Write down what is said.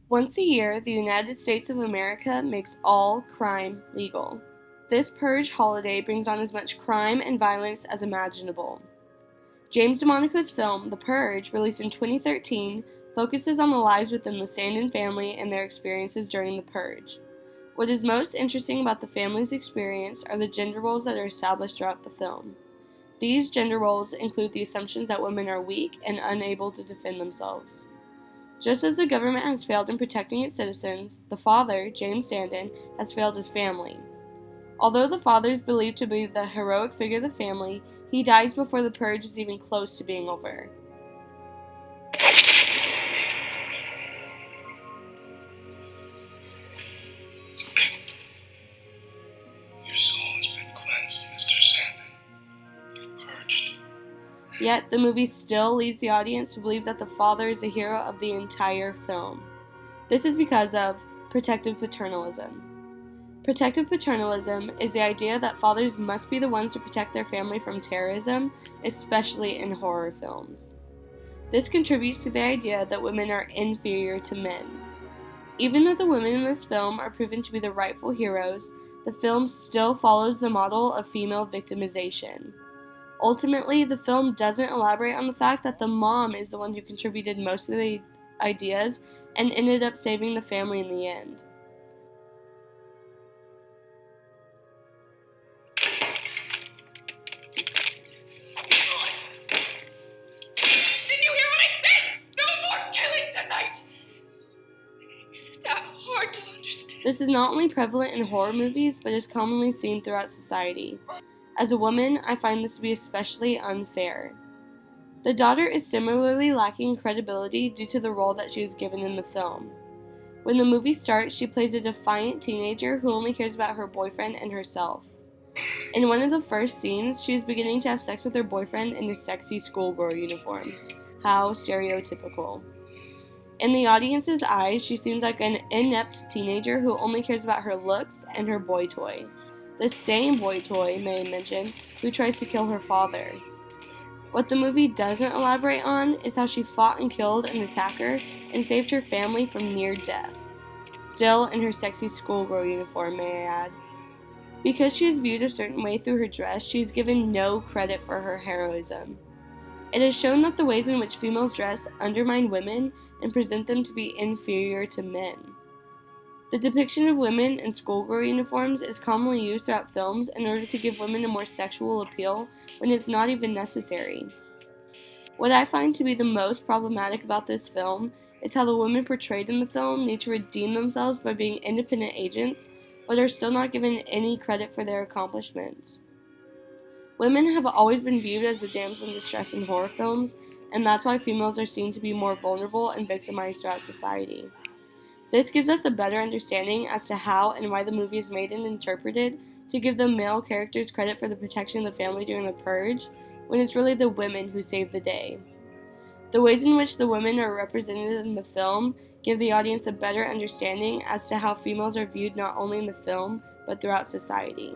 Once a year, the United States of America makes all crime legal. This Purge holiday brings on as much crime and violence as imaginable. James DeMonaco's film, The Purge, released in 2013, focuses on the lives within the Sandin family and their experiences during the Purge. What is most interesting about the family's experience are the gender roles that are established throughout the film. These gender roles include the assumptions that women are weak and unable to defend themselves. Just as the government has failed in protecting its citizens, the father, James Sandin, has failed his family. Although the father is believed to be the heroic figure of the family, he dies before the Purge is even close to being over. Your soul has been cleansed, Mr. Sandin. You've purged. Yet, the movie still leads the audience to believe that the father is the hero of the entire film. This is because of protective paternalism. Protective paternalism is the idea that fathers must be the ones to protect their family from terrorism, especially in horror films. This contributes to the idea that women are inferior to men. Even though the women in this film are proven to be the rightful heroes, the film still follows the model of female victimization. Ultimately, the film doesn't elaborate on the fact that the mom is the one who contributed most of the ideas and ended up saving the family in the end. Did you hear what I said? No more killing tonight! Isn't that hard to understand? This is not only prevalent in horror movies, but is commonly seen throughout society. As a woman, I find this to be especially unfair. The daughter is similarly lacking in credibility due to the role that she is given in the film. When the movie starts, she plays a defiant teenager who only cares about her boyfriend and herself. In one of the first scenes, she is beginning to have sex with her boyfriend in a sexy schoolgirl uniform. How stereotypical. In the audience's eyes, she seems like an inept teenager who only cares about her looks and her boy toy. The same boy toy, may I mention, who tries to kill her father. What the movie doesn't elaborate on is how she fought and killed an attacker and saved her family from near death. Still in her sexy schoolgirl uniform, may I add. Because she is viewed a certain way through her dress, she is given no credit for her heroism. It is shown that the ways in which females dress undermine women and present them to be inferior to men. The depiction of women in schoolgirl uniforms is commonly used throughout films in order to give women a more sexual appeal when it's not even necessary. What I find to be the most problematic about this film is how the women portrayed in the film need to redeem themselves by being independent agents, but are still not given any credit for their accomplishments. Women have always been viewed as the damsel in distress in horror films, and that's why females are seen to be more vulnerable and victimized throughout society. This gives us a better understanding as to how and why the movie is made and interpreted to give the male characters credit for the protection of the family during the Purge, when it's really the women who save the day. The ways in which the women are represented in the film give the audience a better understanding as to how females are viewed not only in the film, but throughout society.